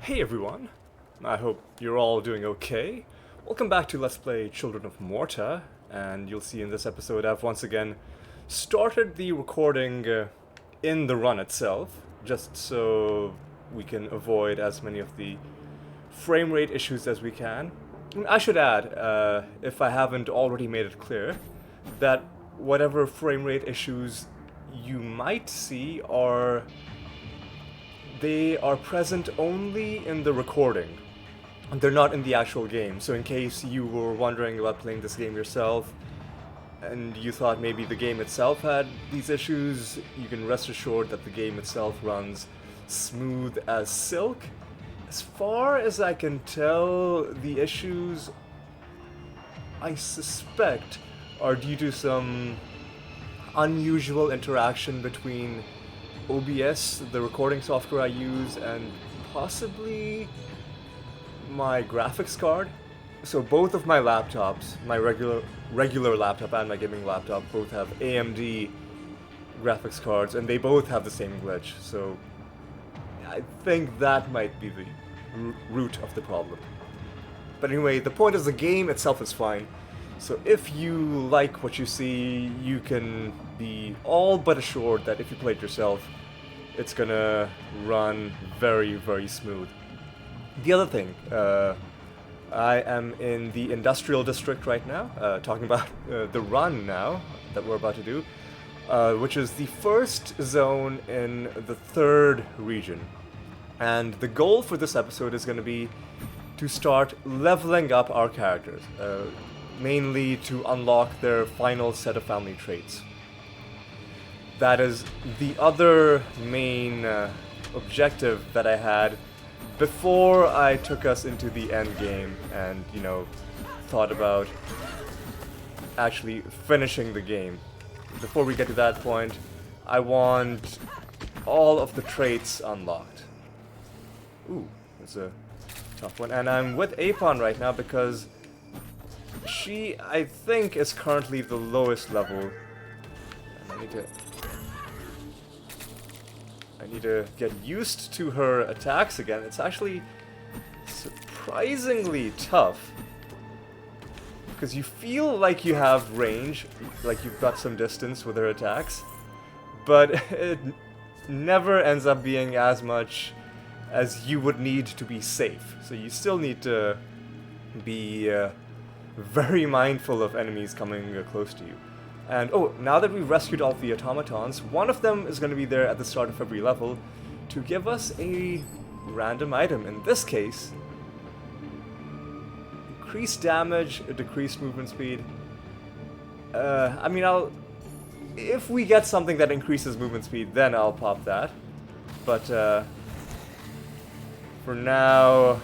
Hey everyone, I hope you're all doing okay. Welcome back to Let's Play Children of Morta, and you'll see in this episode I've once again started the recording in the run itself, just so we can avoid as many of the frame rate issues as we can. And I should add, if I haven't already made it clear, that whatever frame rate issues you might see they are present only in the recording. They're not in the actual game. So in case you were wondering about playing this game yourself and you thought maybe the game itself had these issues, you can rest assured that the game itself runs smooth as silk. As far as I can tell, the issues, I suspect, are due to some unusual interaction between OBS, the recording software I use, and possibly my graphics card. So both of my laptops, my regular laptop and my gaming laptop, both have AMD graphics cards, and they both have the same glitch. So I think that might be the root of the problem. But anyway, the point is the game itself is fine. So if you like what you see, you can be all but assured that if you play it yourself, it's gonna run very, very smooth. The other thing, I am in the industrial district right now, talking about the run now that we're about to do, which is the first zone in the third region. And the goal for this episode is going to be to start leveling up our characters, mainly to unlock their final set of family traits. That is the other main objective that I had before I took us into the end game and, thought about actually finishing the game. Before we get to that point, I want all of the traits unlocked. Ooh, that's a tough one. And I'm with Apan right now because she, I think, is currently the lowest level. And I need to get used to her attacks again. It's actually surprisingly tough, because you feel like you have range, like you've got some distance with her attacks, but it never ends up being as much as you would need to be safe. So you still need to be very mindful of enemies coming close to you. And now that we've rescued all the automatons, one of them is going to be there at the start of every level to give us a random item. In this case, increased damage, decreased movement speed. If we get something that increases movement speed, then I'll pop that. But for now,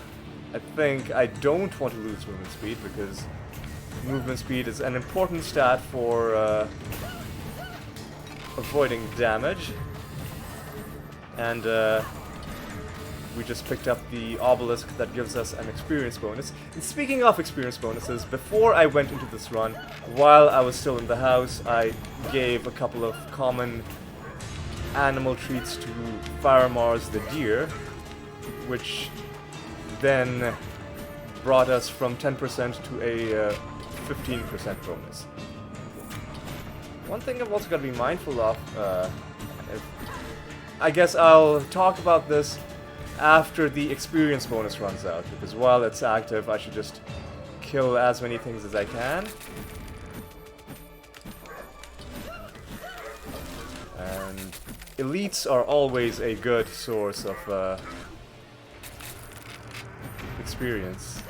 I think I don't want to lose movement speed, because movement speed is an important stat for avoiding damage. And we just picked up the obelisk that gives us an experience bonus. And speaking of experience bonuses, before I went into this run, while I was still in the house, I gave a couple of common animal treats to Faramars the deer, which then brought us from 10% to a 15% bonus. One thing I've also got to be mindful of, I guess I'll talk about this after the experience bonus runs out, because while it's active, I should just kill as many things as I can. And elites are always a good source of experience.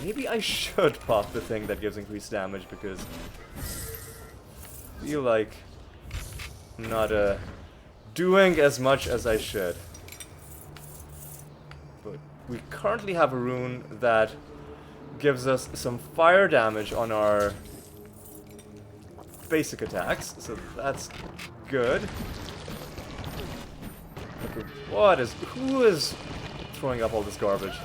Maybe I should pop the thing that gives increased damage, because I feel like I'm not doing as much as I should. But we currently have a rune that gives us some fire damage on our basic attacks, so that's good. Okay, who is throwing up all this garbage?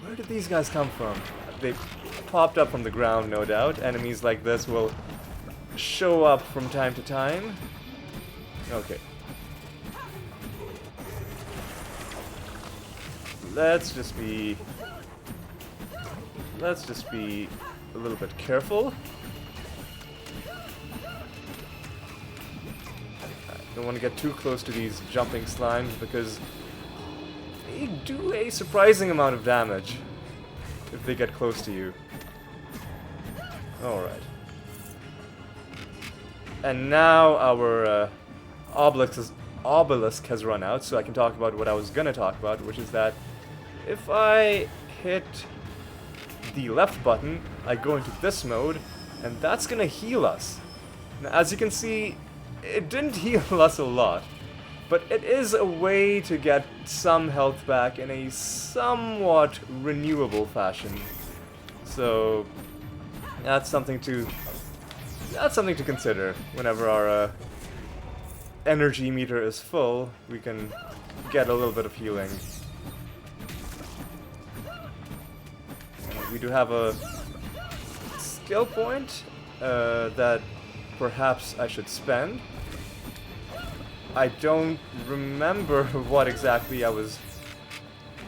Where did these guys come from? They popped up from the ground, no doubt. Enemies like this will show up from time to time. Okay. let's just be a little bit careful. Don't want to get too close to these jumping slimes because they do a surprising amount of damage if they get close to you. Alright. And now our obelisk has run out, so I can talk about what I was gonna talk about, which is that if I hit the left button, I go into this mode, and that's gonna heal us. Now, as you can see, it didn't heal us a lot, but it is a way to get some health back in a somewhat renewable fashion. So that's something to consider. Whenever our energy meter is full, we can get a little bit of healing. We do have a skill point that perhaps I should spend. I don't remember what exactly I was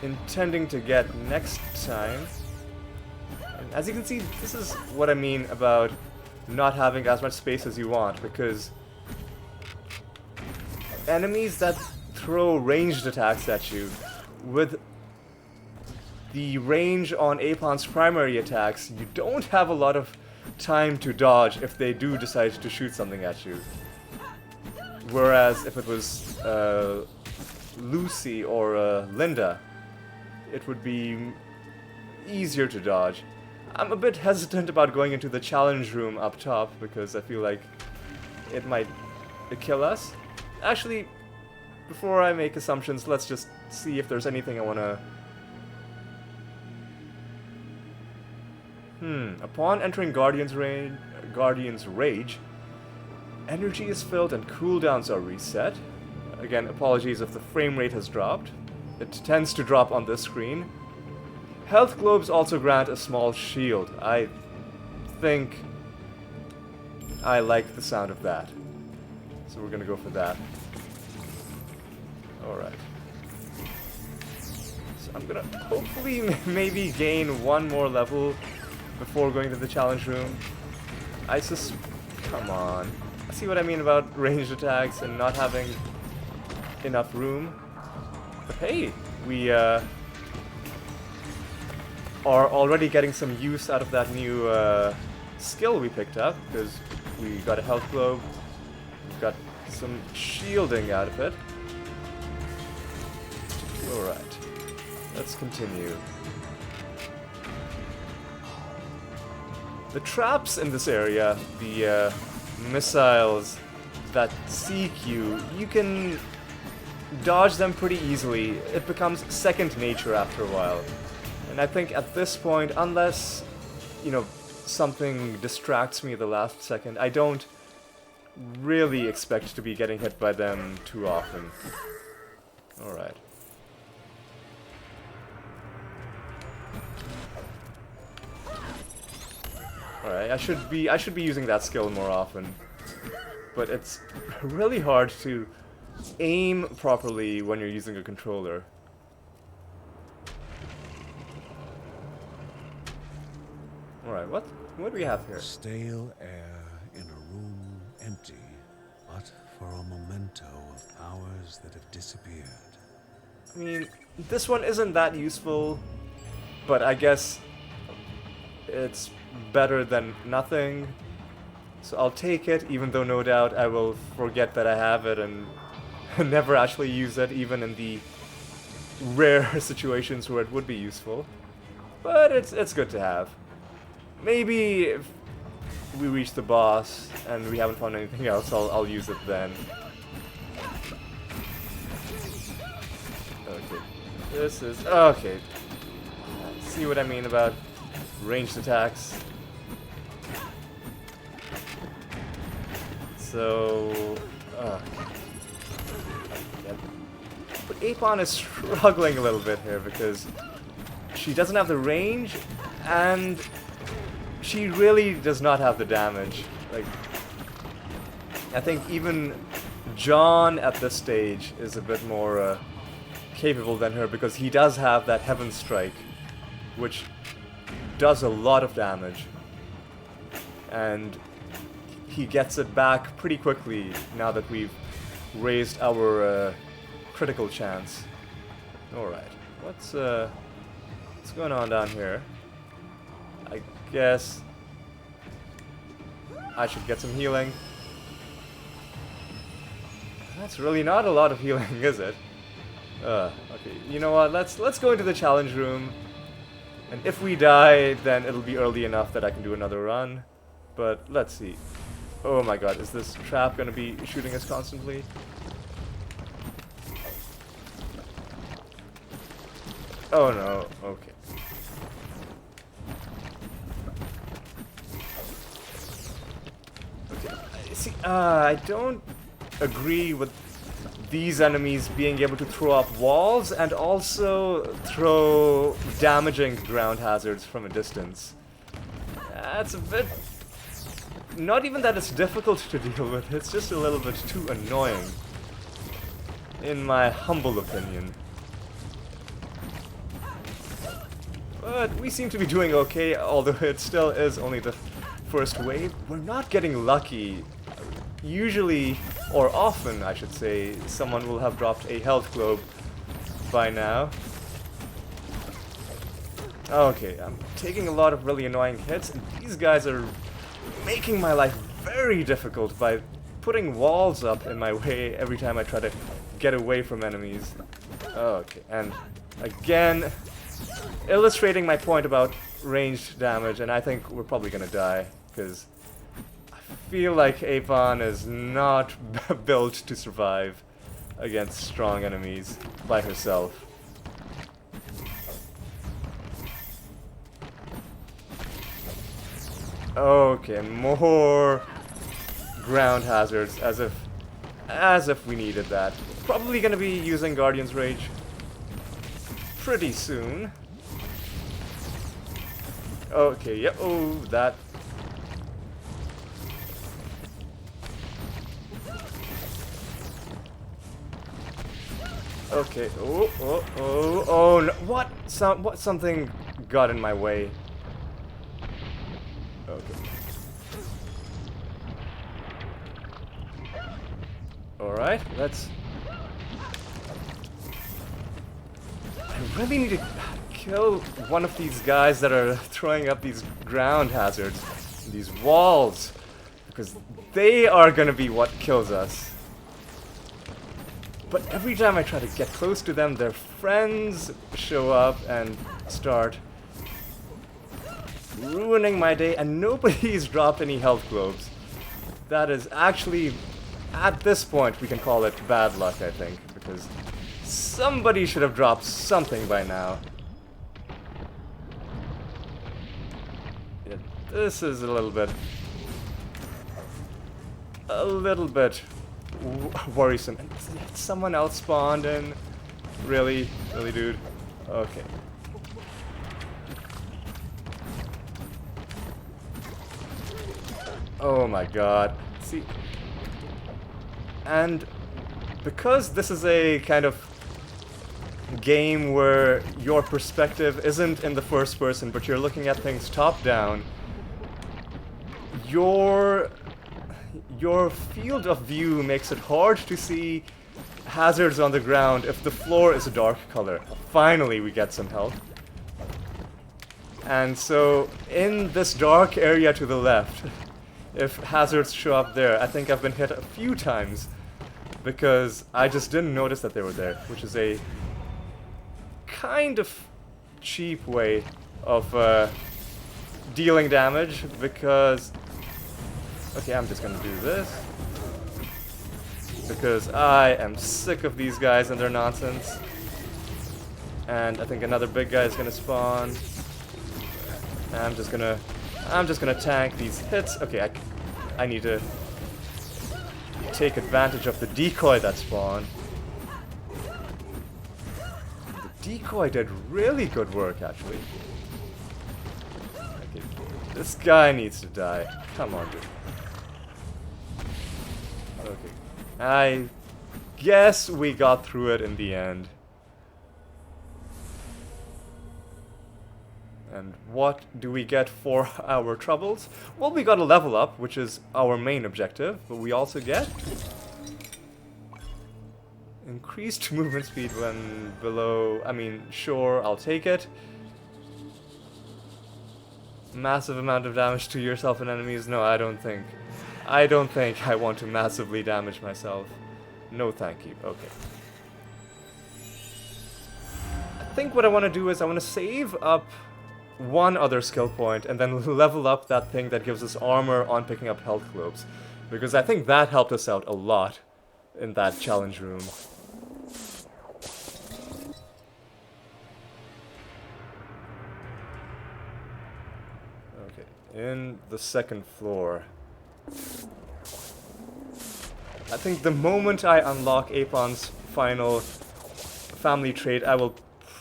intending to get next time. And as you can see, this is what I mean about not having as much space as you want, because enemies that throw ranged attacks at you, with the range on Apan's primary attacks, you don't have a lot of time to dodge if they do decide to shoot something at you. Whereas if it was Lucy or Linda, it would be easier to dodge. I'm a bit hesitant about going into the challenge room up top because I feel like it might kill us. Actually, before I make assumptions, let's just see if there's anything I want to... Upon entering Guardian's Rage, energy is filled and cooldowns are reset. Again, apologies if the frame rate has dropped. It tends to drop on this screen. Health globes also grant a small shield. I think I like the sound of that. So we're gonna go for that. Alright. So I'm gonna hopefully maybe gain one more level before going to the challenge room. Come on. See what I mean about ranged attacks and not having enough room? But hey, we are already getting some use out of that new skill we picked up, because we got a health globe, we've got some shielding out of it. Alright, let's continue. The traps in this area, the missiles that seek you, you can dodge them pretty easily. It becomes second nature after a while. And I think at this point, unless, you know, something distracts me at the last second, I don't really expect to be getting hit by them too often. Alright. Alright, I should be using that skill more often. But it's really hard to aim properly when you're using a controller. Alright, what do we have here? Stale air in a room empty, but for a memento of powers that have disappeared. I mean, this one isn't that useful, but I guess it's better than nothing. So I'll take it, even though no doubt I will forget that I have it and never actually use it, even in the rare situations where it would be useful. But it's good to have. Maybe if we reach the boss and we haven't found anything else, I'll use it then. Okay. This is... okay. See what I mean about ranged attacks? So... but Apan is struggling a little bit here because she doesn't have the range and she really does not have the damage. Like, I think even John at this stage is a bit more capable than her because he does have that Heaven Strike, which does a lot of damage. And he gets it back pretty quickly now that we've raised our critical chance. Alright, what's going on down here? I guess I should get some healing. That's really not a lot of healing, is it? Okay, you know what, let's go into the challenge room. And if we die, then it'll be early enough that I can do another run. But let's see. Oh my god, is this trap gonna be shooting us constantly? Oh no, okay. Okay, see, I don't agree with these enemies being able to throw up walls and also throw damaging ground hazards from a distance. That's a bit... Not even that it's difficult to deal with, it's just a little bit too annoying. In my humble opinion. But we seem to be doing okay, although it still is only the first wave. We're not getting lucky. Usually, or often I should say, someone will have dropped a health globe by now. Okay, I'm taking a lot of really annoying hits, and these guys are making my life very difficult by putting walls up in my way every time I try to get away from enemies. Okay, and again, illustrating my point about ranged damage, and I think we're probably gonna die, because I feel like Apan is not built to survive against strong enemies by herself. Okay, more ground hazards, as if we needed that. Probably gonna be using Guardian's Rage pretty soon. Okay, yep, oh, that. Okay, oh, no, what? Something got in my way. Okay. Alright, let's... I really need to kill one of these guys that are throwing up these ground hazards, these walls, because they are gonna be what kills us. But every time I try to get close to them, their friends show up and start ruining my day, and nobody's dropped any health globes. That is actually, at this point, we can call it bad luck, I think, because somebody should have dropped something by now. Yeah, this is a little bit worrisome. And someone else spawned in. Really, dude. Okay. Oh my god. See, and because this is a kind of game where your perspective isn't in the first person, but you're looking at things top down, your field of view makes it hard to see hazards on the ground if the floor is a dark color. Finally, we get some help. And so, in this dark area to the left, if hazards show up there, I think I've been hit a few times because I just didn't notice that they were there, which is a kind of cheap way of dealing damage, because... Okay, I'm just gonna do this because I am sick of these guys and their nonsense. And I think another big guy is gonna spawn. I'm just gonna tank these hits. Okay, I need to take advantage of the decoy that spawned. The decoy did really good work, actually. Okay, this guy needs to die. Come on, dude. Okay, I guess we got through it in the end. And what do we get for our troubles? Well, we got a level up, which is our main objective, but we also get increased movement speed when below... I mean, sure, I'll take it. Massive amount of damage to yourself and enemies? No, I don't think I want to massively damage myself. No thank you. Okay. I think what I want to do is I want to save up one other skill point and then level up that thing that gives us armor on picking up health globes. Because I think that helped us out a lot in that challenge room. Okay, in the second floor. I think the moment I unlock Apan's final family trait, I will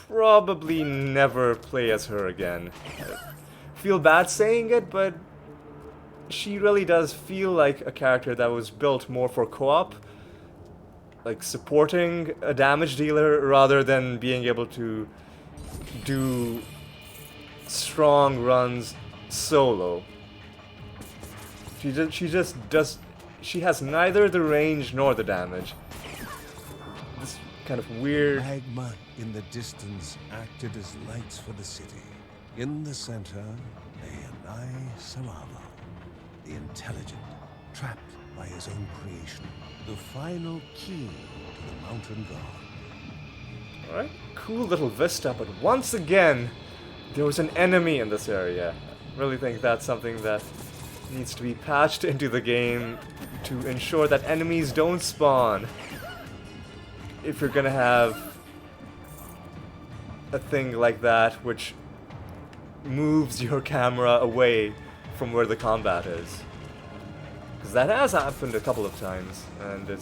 probably never play as her again. I feel bad saying it, but she really does feel like a character that was built more for co-op, like supporting a damage dealer rather than being able to do strong runs solo. She has neither the range nor the damage. This kind of weird... Magma in the distance acted as lights for the city. In the center lay Anai Sarava, the intelligent, trapped by his own creation. The final key to the mountain god. Alright, cool little vista, but once again, there was an enemy in this area. I really think that's something that needs to be patched into the game to ensure that enemies don't spawn. If you're gonna have a thing like that which moves your camera away from where the combat is. Because that has happened a couple of times, and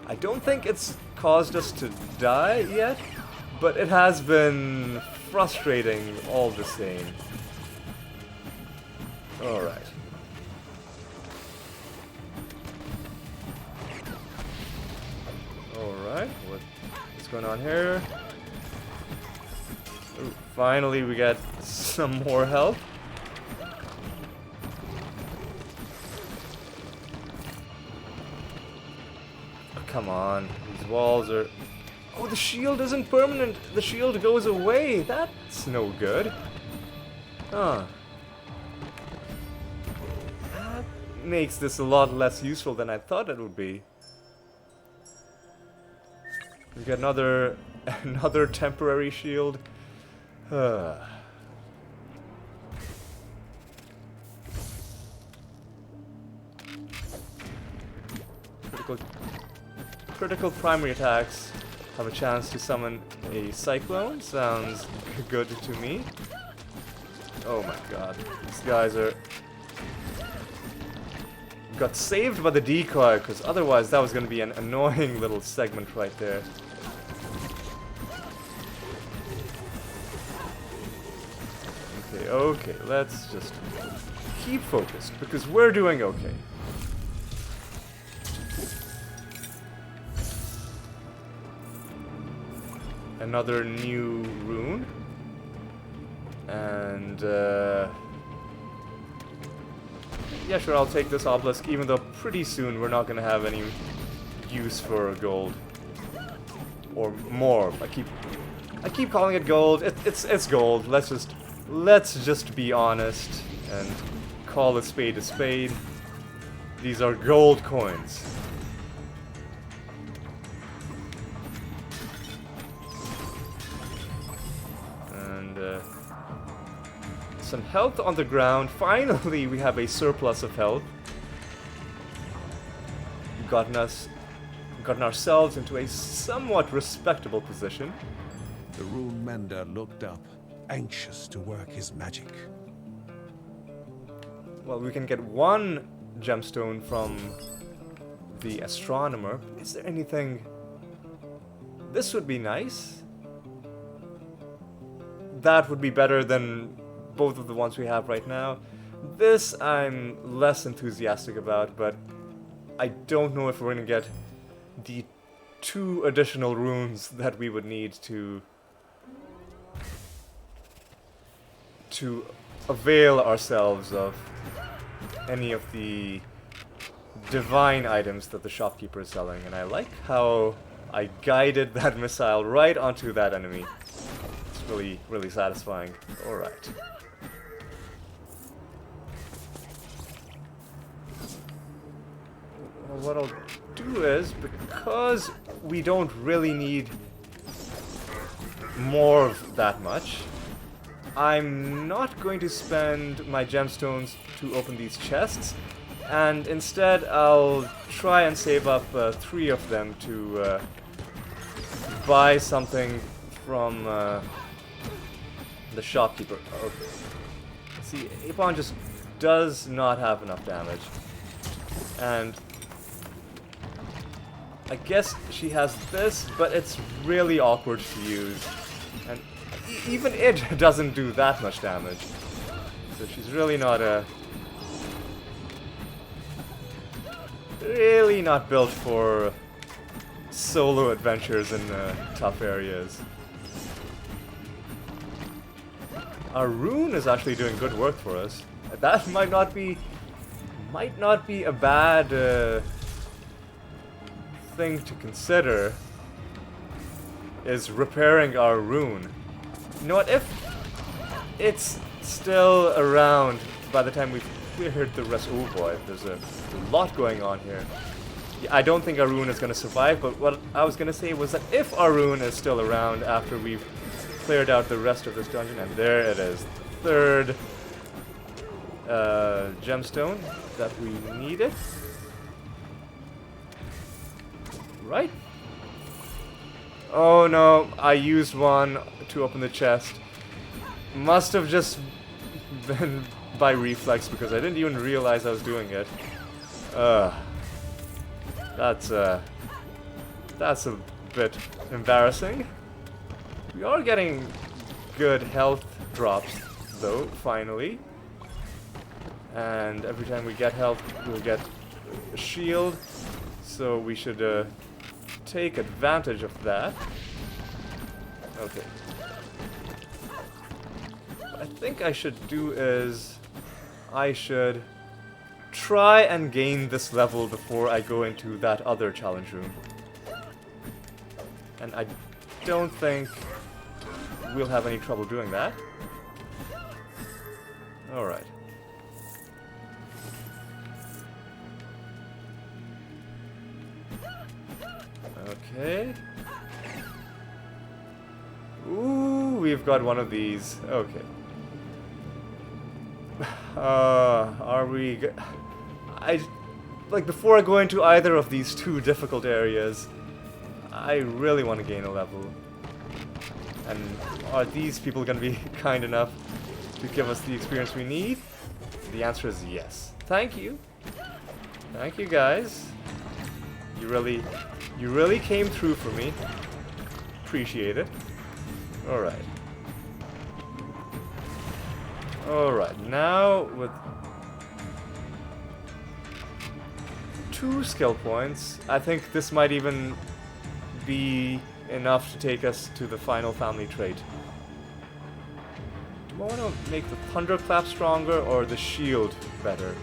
I don't think it's caused us to die yet, but it has been frustrating all the same. Alright. Alright, what's going on here? Ooh, finally we get some more health. Oh, come on, these walls are... Oh, the shield isn't permanent! The shield goes away! That's no good. Huh. That makes this a lot less useful than I thought it would be. We got another temporary shield. Critical primary attacks have a chance to summon a cyclone. Sounds good to me. Oh my god, these guys are... Got saved by the decoy, because otherwise that was going to be an annoying little segment right there. Okay, let's just keep focused, because we're doing okay. Another new rune. And, yeah, sure, I'll take this obelisk, even though pretty soon we're not going to have any use for gold. Or more. I keep calling it gold. It's gold. Let's just be honest and call a spade a spade. These are gold coins. And some health on the ground. Finally, we have a surplus of health. We've gotten ourselves into a somewhat respectable position. The rune mender looked up, anxious to work his magic. Well, we can get one gemstone from the astronomer. Is there anything... This would be nice. That would be better than both of the ones we have right now. This I'm less enthusiastic about, but I don't know if we're going to get the 2 additional runes that we would need to to avail ourselves of any of the divine items that the shopkeeper is selling. And I like how I guided that missile right onto that enemy. It's really, really satisfying. Alright. Well, what I'll do is, because we don't really need more of that much, I'm not going to spend my gemstones to open these chests, and instead I'll try and save up 3 of them to buy something from the shopkeeper. Okay. See, Apan just does not have enough damage, and I guess she has this, but it's really awkward to use, and even it doesn't do that much damage. So she's really not built for solo adventures in tough areas. Our rune is actually doing good work for us. That might not be a bad thing to consider, is repairing our rune. You know what, if it's still around by the time we've cleared the rest— oh boy, there's a lot going on here. Yeah, I don't think our rune is going to survive, but what I was going to say was that if our rune is still around after we've cleared out the rest of this dungeon, and there it is, third gemstone that we needed. Right? Oh no, I used one to open the chest. Must have just been by reflex because I didn't even realize I was doing it. That's a bit embarrassing. We are getting good health drops though, finally. And every time we get health, we'll get a shield. So we should take advantage of that. Okay. What I think I should do is I should try and gain this level before I go into that other challenge room. And I don't think we'll have any trouble doing that. Alright. Okay. Ooh, we've got one of these. Okay. Are we like, before I go into either of these 2 difficult areas, I really want to gain a level. And are these people going to be kind enough to give us the experience we need? The answer is yes. Thank you. Thank you, guys. You really came through for me. Appreciate it. Alright. Alright, now with 2 skill points, I think this might even be enough to take us to the final family trait. Do I want to make the thunderclap stronger or the shield better?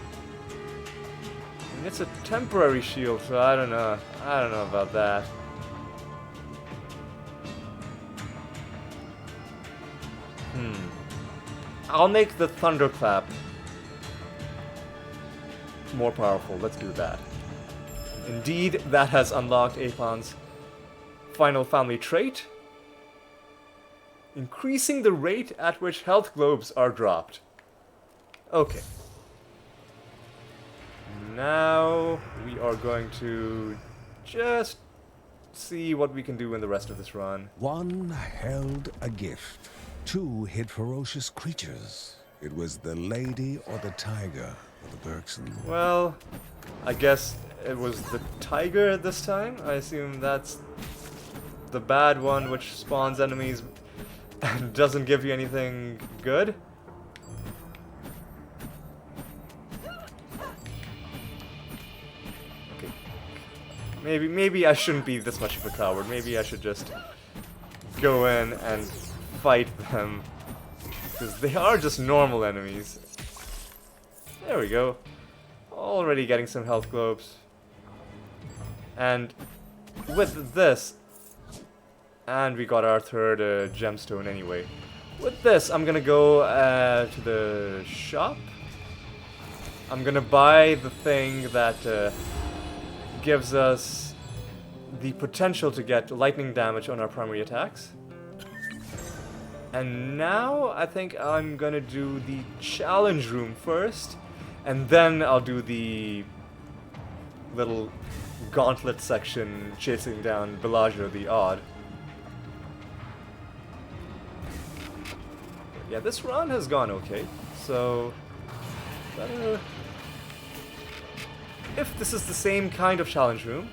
I mean, it's a temporary shield, so I don't know. I don't know about that. I'll make the thunderclap more powerful. Let's do that. Indeed, that has unlocked Apan's final family trait, increasing the rate at which health globes are dropped. Okay. Now we are going to just see what we can do in the rest of this run. One held a gift. 2 hid ferocious creatures. It was the lady or the tiger for the Bergson. Well, I guess it was the tiger this time. I assume that's the bad one, which spawns enemies and doesn't give you anything good. Okay. Maybe I shouldn't be this much of a coward. Maybe I should just go in and fight them because they are just normal enemies. There we go. Already getting some health globes. And with this, and we got our third gemstone anyway. With this, I'm gonna go to the shop. I'm gonna buy the thing that gives us the potential to get lightning damage on our primary attacks. And now I think I'm gonna do the challenge room first, and then I'll do the little gauntlet section chasing down Bellagio the Odd. Yeah, this run has gone okay, so if this is the same kind of challenge room.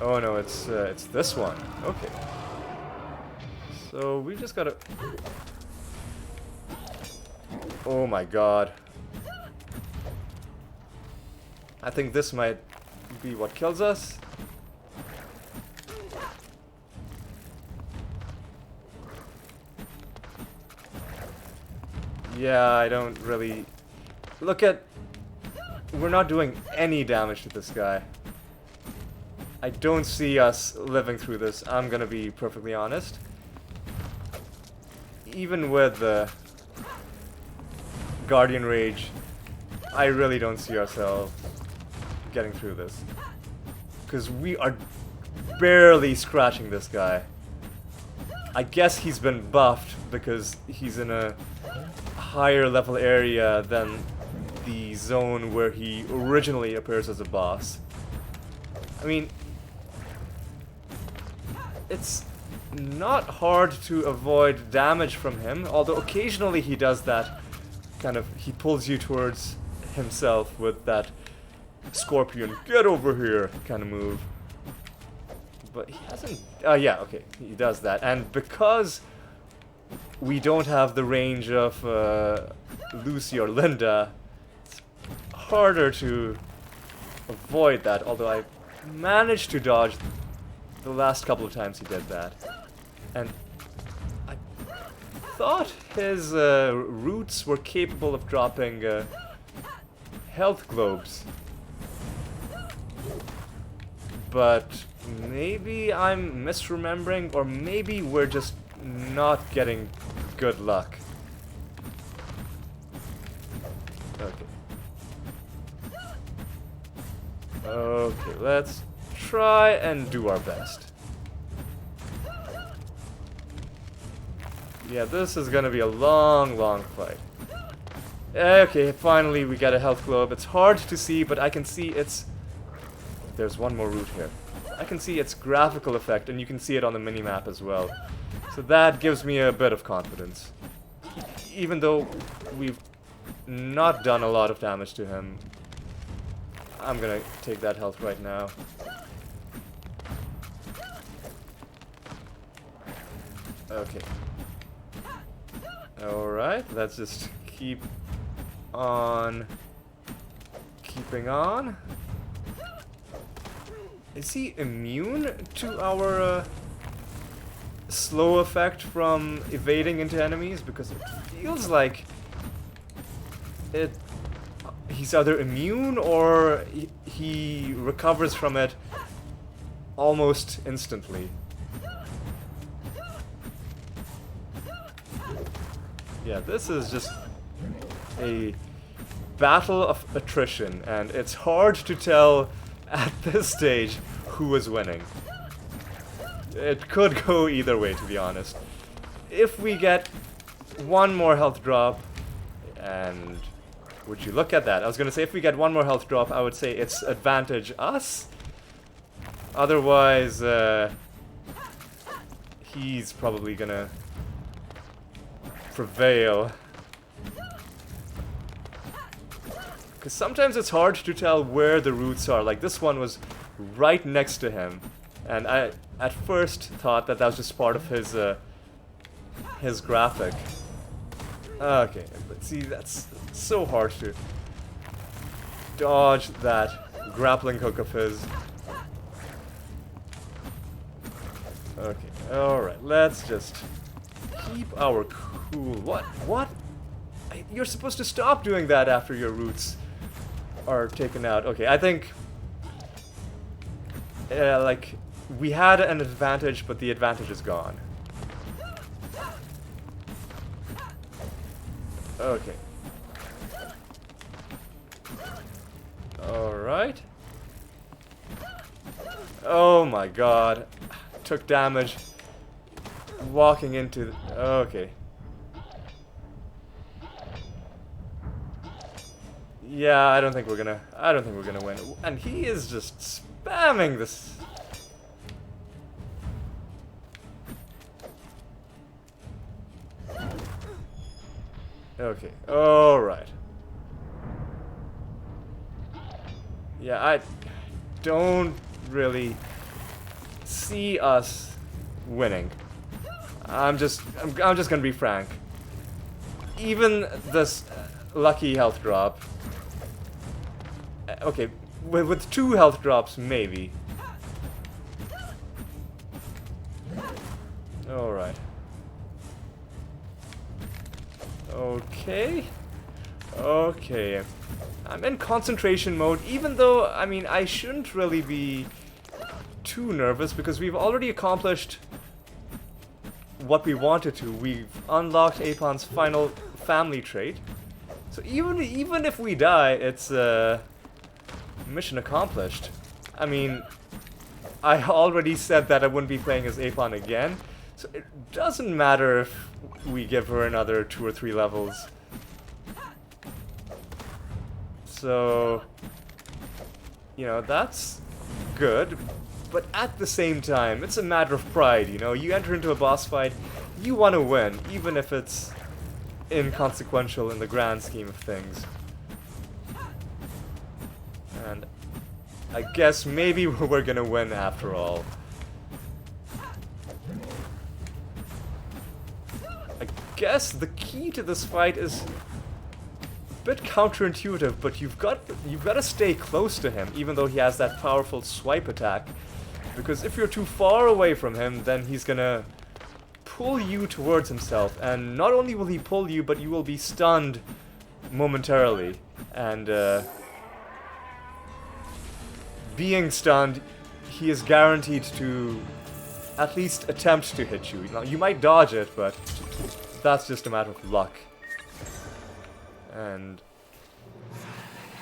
Oh no, it's this one. Okay. So we just gotta... Oh my god. I think this might be what kills us. Yeah, I don't really... Look at... We're not doing any damage to this guy. I don't see us living through this, I'm gonna be perfectly honest. Even with the Guardian Rage, I really don't see ourselves getting through this. Because we are barely scratching this guy. I guess he's been buffed because he's in a higher level area than the zone where he originally appears as a boss. I mean, it's not hard to avoid damage from him, although occasionally he does that kind of, he pulls you towards himself with that scorpion, get over here kind of move. But he hasn't, yeah, okay, he does that. And because we don't have the range of Lucy or Linda, it's harder to avoid that, although I managed to dodge the last couple of times he did that. And I thought his roots were capable of dropping health globes. But maybe I'm misremembering, or maybe we're just not getting good luck. Okay. Okay, let's try and do our best. Yeah, this is gonna be a long, long fight. Okay, finally we get a health globe. It's hard to see, but I can see its... There's one more route here. I can see its graphical effect, and you can see it on the minimap as well. So that gives me a bit of confidence. Even though we've not done a lot of damage to him, I'm gonna take that health right now. Okay. Alright, let's just keep on keeping on. Is he immune to our slow effect from evading into enemies? Because it feels like he's either immune or he recovers from it almost instantly. Yeah, this is just a battle of attrition, and it's hard to tell at this stage who is winning. It could go either way, to be honest. If we get one more health drop, and would you look at that? I was gonna say if we get one more health drop, I would say it's advantage us. Otherwise, he's probably gonna prevail. Because sometimes it's hard to tell where the roots are. Like, this one was right next to him. And I, at first, thought that that was just part of his graphic. Okay, but see, that's so hard to dodge that grappling hook of his. Okay, alright, let's just keep our cool. What? What? You're supposed to stop doing that after your roots are taken out. Okay, I think... like, we had an advantage, but the advantage is gone. Okay. Alright. Oh my god. Took damage. Walking into... okay. Yeah, I don't think we're gonna win. And he is just spamming this. Okay, alright. Yeah, I don't really see us winning. I'm just gonna be frank. Even this lucky health drop. Okay, with 2 health drops, maybe. Alright. Okay. Okay. I'm in concentration mode, even though, I mean, I shouldn't really be too nervous, because we've already accomplished what we wanted to. We've unlocked Apan's final family trait. So even if we die, it's mission accomplished. I mean, I already said that I wouldn't be playing as Apan again, so it doesn't matter if we give her another 2 or 3 levels. So, you know, that's good, but at the same time, it's a matter of pride, you know? You enter into a boss fight, you want to win, even if it's inconsequential in the grand scheme of things. And I guess maybe we're gonna win after all. I guess the key to this fight is a bit counterintuitive, but you've got to stay close to him, even though he has that powerful swipe attack. Because if you're too far away from him, then he's gonna pull you towards himself, and not only will he pull you, but you will be stunned momentarily. And being stunned, he is guaranteed to at least attempt to hit you. Now, you might dodge it, but that's just a matter of luck. And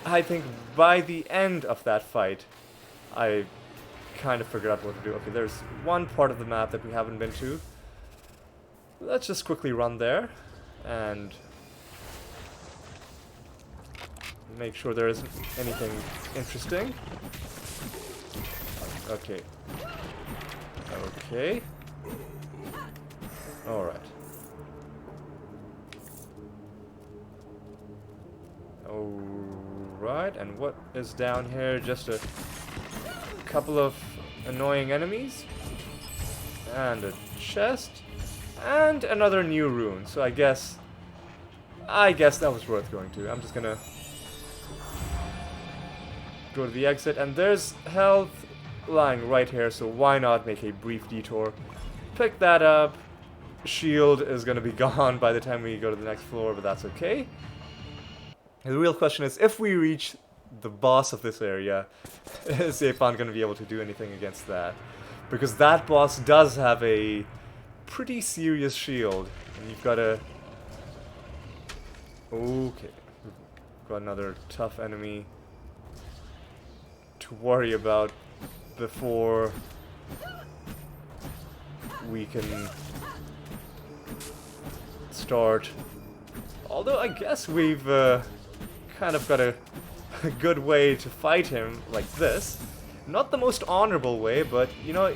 I think by the end of that fight, I kind of figured out what to do. Okay, there's one part of the map that we haven't been to. Let's just quickly run there and make sure there isn't anything interesting. Okay. Okay. Alright. Alright, and what is down here? Just a couple of annoying enemies. And a chest. And another new rune. So I guess that was worth going to. I'm just gonna go to the exit, and there's health lying right here, so why not make a brief detour? Pick that up. Shield is gonna be gone by the time we go to the next floor, but that's okay. The real question is, if we reach the boss of this area, is Apan gonna be able to do anything against that? Because that boss does have a pretty serious shield, and you've gotta... Okay. Got another tough enemy to worry about before we can start. Although I guess we've kind of got a good way to fight him like this. Not the most honorable way, but you know,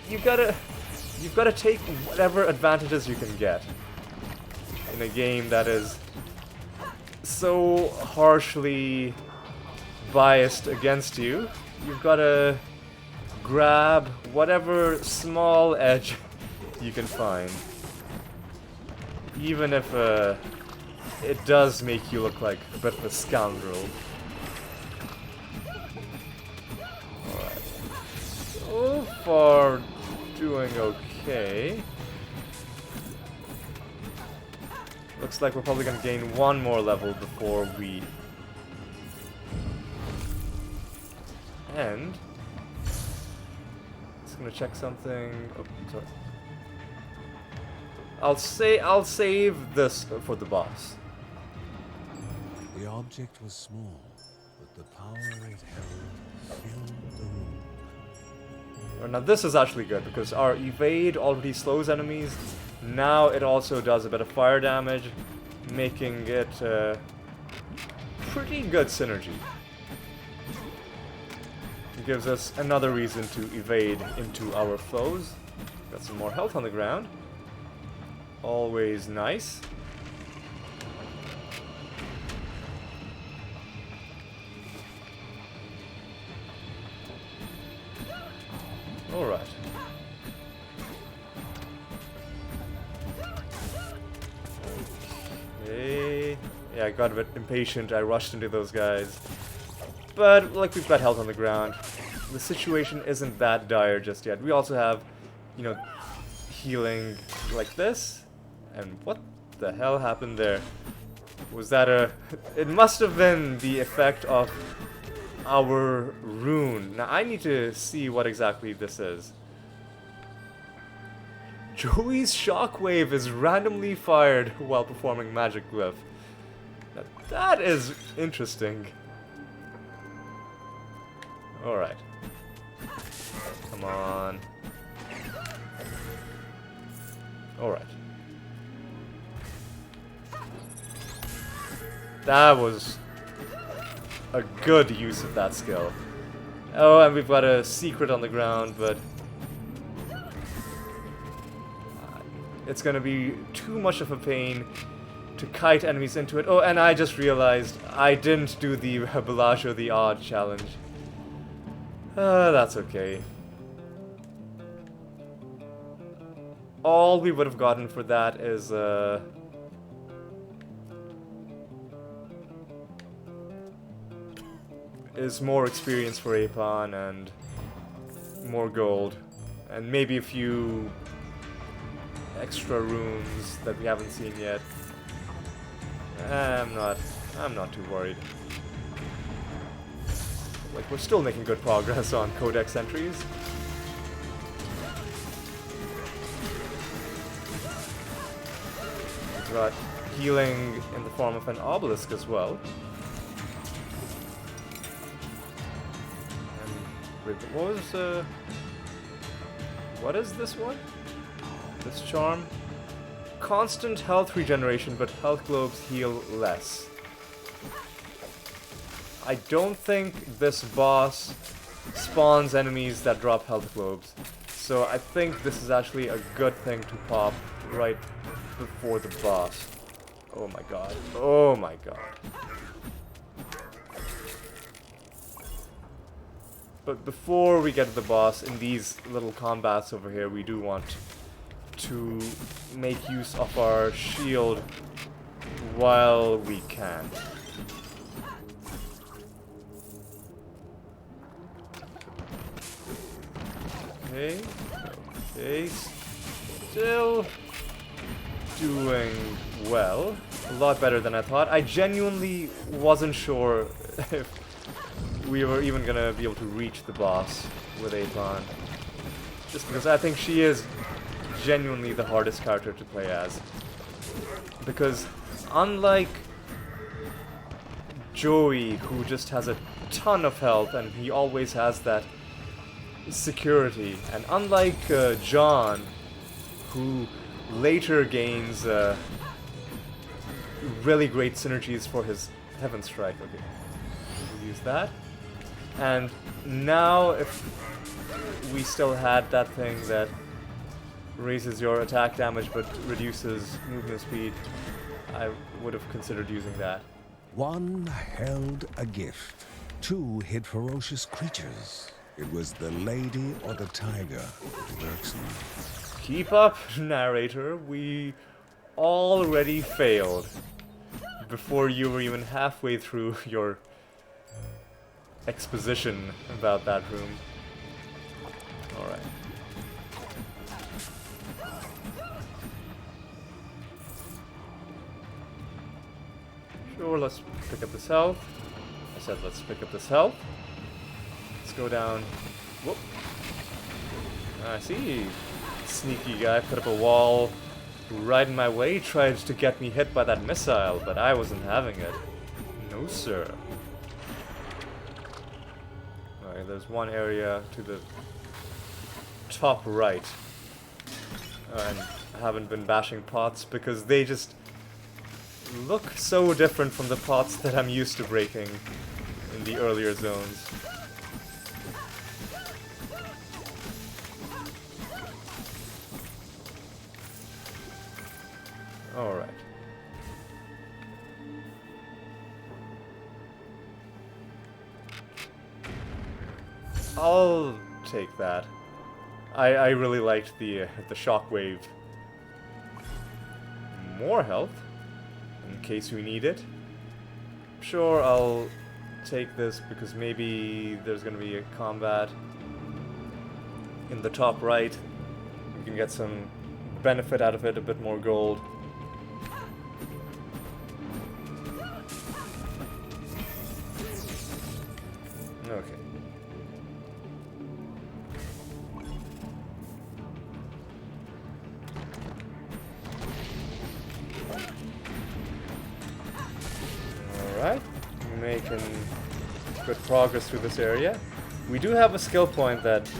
you've got to take whatever advantages you can get in a game that is so harshly biased against you. You've got to grab whatever small edge you can find, even if it does make you look like a bit of a scoundrel. Alright. So far, doing okay. Looks like we're probably gonna gain one more level before we end. Just gonna check something. Oh, sorry. I'll save this for the boss. The object was small, but the power it held filled the room. Now this is actually good because our evade already slows enemies. Now it also does a bit of fire damage, making it pretty good synergy. It gives us another reason to evade into our foes. Got some more health on the ground. Always nice. Alright. Okay. Yeah, I got a bit impatient. I rushed into those guys. But, like, we've got health on the ground. The situation isn't that dire just yet. We also have, you know, healing like this. And what the hell happened there? Was that a... It must have been the effect of our rune. Now, I need to see what exactly this is. Joey's shockwave is randomly fired while performing magic glyph. Now, that is interesting. Alright. Come on. Alright. That was a good use of that skill. Oh, and we've got a secret on the ground, but it's gonna be too much of a pain to kite enemies into it. Oh, and I just realized I didn't do the Bellagio the Odd challenge. That's okay. All we would have gotten for that is more experience for Apan and more gold. And maybe a few extra rooms that we haven't seen yet. I'm not too worried. Like, we're still making good progress on codex entries. We've got healing in the form of an obelisk as well. And wait, what is this one? This charm? Constant health regeneration, but health globes heal less. I don't think this boss spawns enemies that drop health globes. So I think this is actually a good thing to pop right before the boss. Oh my god. Oh my god. But before we get to the boss, in these little combats over here, we do want to make use of our shield while we can. Okay, okay, still doing well. A lot better than I thought. I genuinely wasn't sure if we were even gonna be able to reach the boss with Apan. Just because I think she is genuinely the hardest character to play as. Because unlike Joey, who just has a ton of health and he always has that security, and unlike John, who later gains really great synergies for his Heaven Strike. Okay, we'll use that. And now if we still had that thing that raises your attack damage but reduces movement speed, I would have considered using that. One held a gift. Two hid ferocious creatures. It was the lady or the tiger with irksome. Keep up, narrator. We already failed before you were even halfway through your exposition about that room. Alright. Sure, let's pick up this health. I said let's pick up this health. Let's go down. Whoop. I see. Sneaky guy put up a wall right in my way, tried to get me hit by that missile, but I wasn't having it. No, sir. Alright, there's one area to the top right. And I haven't been bashing pots because they just look so different from the pots that I'm used to breaking in the earlier zones. Alright. I'll take that. I really liked the shockwave. More health, in case we need it. Sure, I'll take this because maybe there's gonna be a combat in the top right. We can get some benefit out of it, a bit more gold. Okay. Alright, making good progress through this area. We do have a skill point that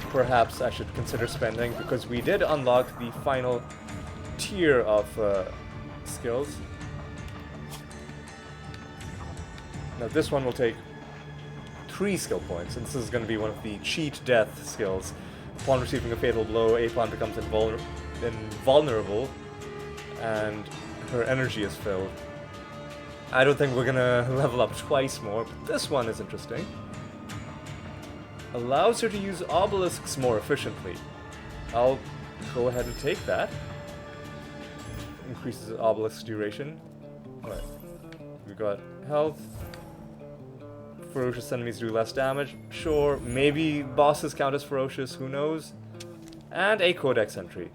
perhaps I should consider spending because we did unlock the final tier of skills. Now this one will take 3 skill points, and this is going to be one of the cheat death skills. Upon receiving a fatal blow, Apan becomes invulnerable, and her energy is filled. I don't think we're gonna level up twice more, but this one is interesting. Allows her to use obelisks more efficiently. I'll go ahead and take that. Increases obelisk duration. Alright. We've got health. Ferocious enemies do less damage. Sure, maybe bosses count as ferocious, who knows? And a codex entry.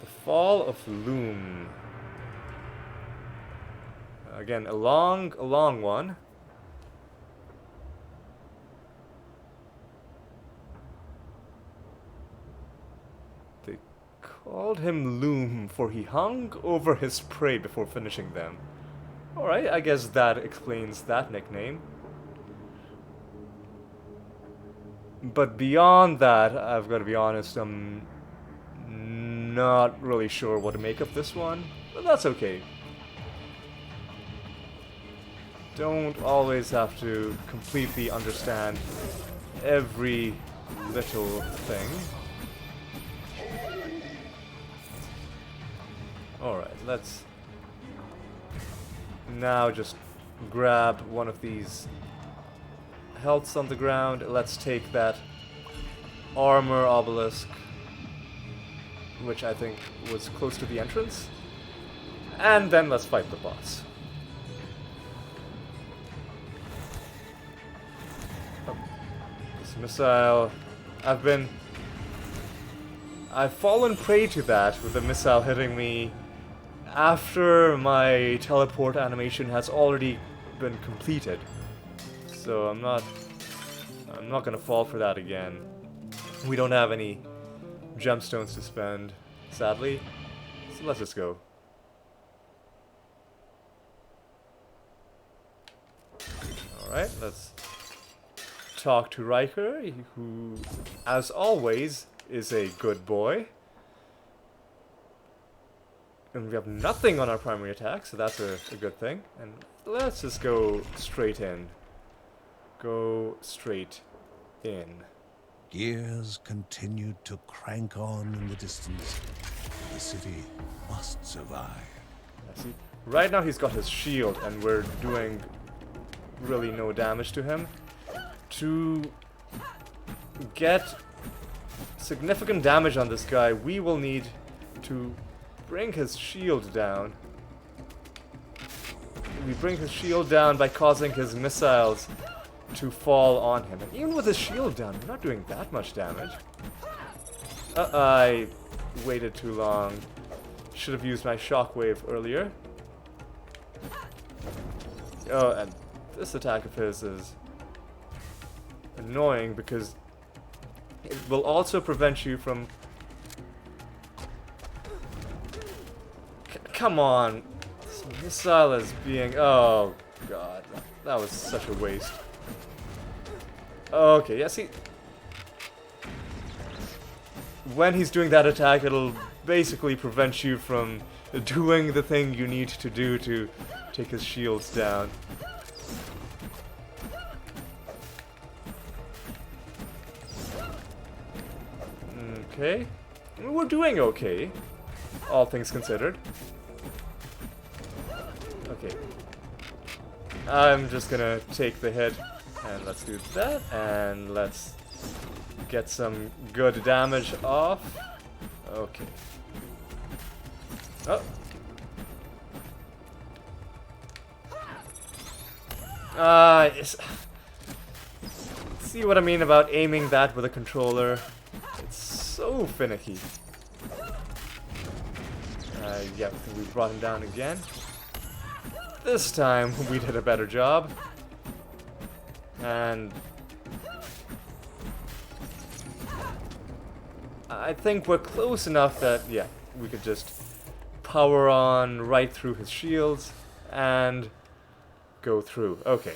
The Fall of Loom. Again, a long one. They called him Loom, for he hung over his prey before finishing them. Alright, I guess that explains that nickname. But beyond that, I've got to be honest, I'm not really sure what to make of this one. But that's okay. Don't always have to completely understand every little thing. Alright, let's now just grab one of these healths on the ground. Let's take that armor obelisk, which I think was close to the entrance. And then let's fight the boss. This missile, I've fallen prey to that with a missile hitting me after my teleport animation has already been completed. So I'm not gonna fall for that again. We don't have any gemstones to spend, sadly. So let's just go. Alright, let's talk to Riker, who, as always, is a good boy. And we have nothing on our primary attack, so that's a good thing. And let's just go straight in. Go straight in. Gears continued to crank on in the distance. The city must survive. See, right now he's got his shield, and we're doing really no damage to him. To get significant damage on this guy, we will need to bring his shield down. We bring his shield down by causing his missiles to fall on him. And even with his shield down, we're not doing that much damage. I waited too long. Should have used my shockwave earlier. Oh, and this attack of his is annoying because it will also prevent you from... Come on! This missile is being... Oh, God. That was such a waste. Okay, yeah, see... When he's doing that attack, it'll basically prevent you from doing the thing you need to do to take his shields down. Okay. We're doing okay, all things considered. Okay. I'm just gonna take the hit, and let's do that, and let's get some good damage off. Okay. Oh. See what I mean about aiming that with a controller? It's so finicky. Yeah, we brought him down again. This time we did a better job. And I think we're close enough that, yeah, we could just power on right through his shields and go through. Okay.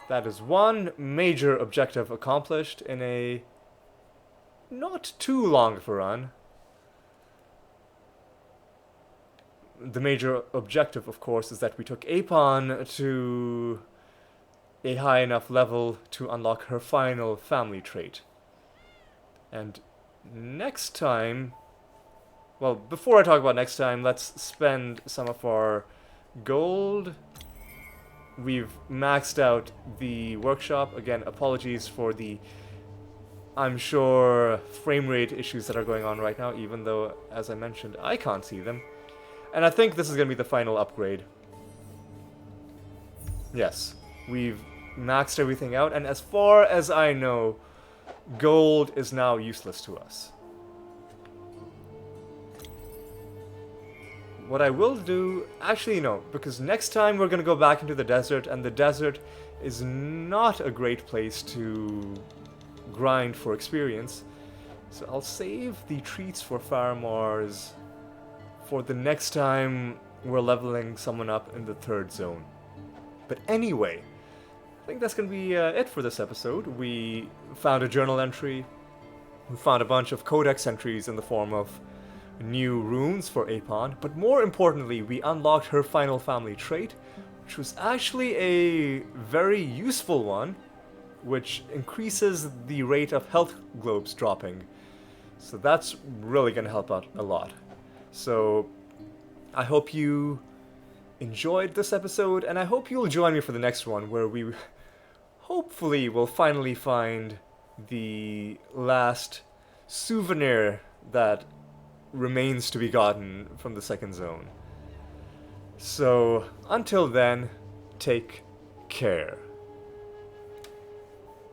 That is one major objective accomplished in a not too long of a run. The major objective, of course, is that we took Apan to a high enough level to unlock her final family trait. And next time... Well, before I talk about next time, let's spend some of our gold. We've maxed out the workshop. Again, apologies for the, I'm sure, frame rate issues that are going on right now, even though, as I mentioned, I can't see them. And I think this is going to be the final upgrade. Yes, we've maxed everything out, and as far as I know, gold is now useless to us. What I will do... Actually, no, because next time we're going to go back into the desert, and the desert is not a great place to grind for experience. So I'll save the treats for Faramars for the next time we're leveling someone up in the 3rd zone. But anyway, I think that's going to be it for this episode. We found a journal entry. We found a bunch of codex entries in the form of new runes for Apan, but more importantly, we unlocked her final family trait, which was actually a very useful one, which increases the rate of health globes dropping. So that's really going to help out a lot. So I hope you enjoyed this episode, and I hope you'll join me for the next one, where we hopefully will finally find the last souvenir that remains to be gotten from the 2nd zone. So, until then, take care.